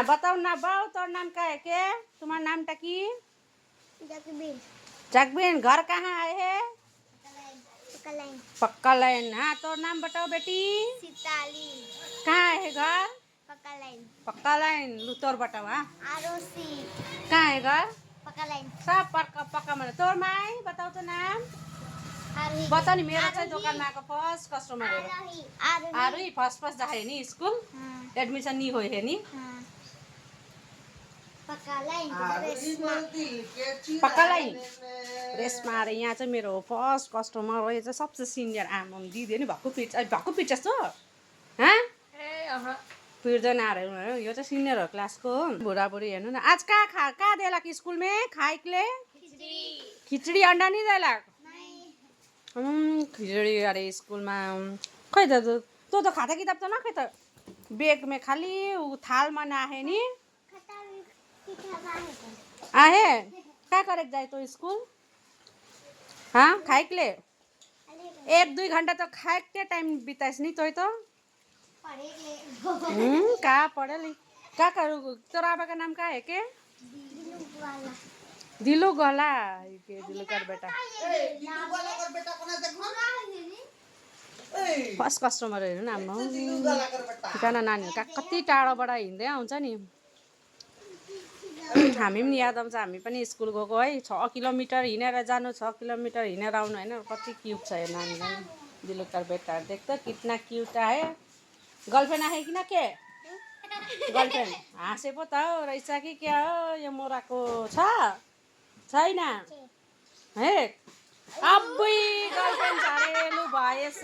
बताओ ना बाऊ, तोर नाम क्या है के? तुम्हारा नाम टा की? जगबीर। जगबीन। घर कहाँ आए है? पक्का लाइन। पक्का लाइन। हाँ, तोर नाम बताओ बेटी। सीताली। कहाँ है घर? पक्का लाइन। पक्का लाइन। लू तोर बताओ। हाँ, आरोसी। कहाँ है घर? पक्का लाइन। सब पक्का पक्का मैंने। तोर माई बताओ तो नाम। आरोही। बता नि, मेरो चाहिँ दोकानमा आएको फर्स्ट कस्टमर हो। आरोही। आरोही। आरुई फर्स्ट फर्स्ट जाए नि स्कूल एडमिशन नहीं हुए है नि। पक्का लाइन। पक्का लाइन रेसमा अरे यहाँ चाहिँ मेरो फर्स्ट कस्टमर हो। यो चाहिँ सबसे सिनियर आमा दिदी नि भएको पिट जस्तो। हाँ पिट्दैन अरे उनीहरू। यो चाहिँ सिनियर हो क्लासको हो। बुढाबुढी हेर्नु न। आज कहाँ देला कि स्कुल में खाइकले? खिचडी अंडा नहीं देला? खिचडी अरे स्कूल में खै त तो खाता किताब तो ना खै त बैग में खाली थाल में ना है नि। आहे क्या करे जाए तो स्कूल? हाँ खाइकले 1-2 घंटा तो खाए के टाइम बिताइस नहीं तो कहाँ पढ़े ली क्या करूँ? तोरा आबा का नाम क्या है के? दिलू गला के दिलू कर बेटा फर्स्ट कस्टमर हेर्नु न हाम्रो ठिकाना नानीहरू कति टाढोबाट हिँड्दै आउँछ नि। हामी पनि याद आउँछ, हामी पनि स्कुल गएको है। 6 किलोमिटर हिँडेर जानु, 6 किलोमिटर हिँडेर आउनु होइन। कति क्यूट छ यो नानीलाई। दिलुकर बेटा देख्दा कितना क्यूट है। गर्लफ्रेन्ड आए कि ना के? गर्लफ्रेन्ड हाँसे पो त हो रहेछ कि क्या हो? यो मोराको छ छैन? हे अब्बुई गर्लफ्रेन्ड छ अरे। लु भएछ।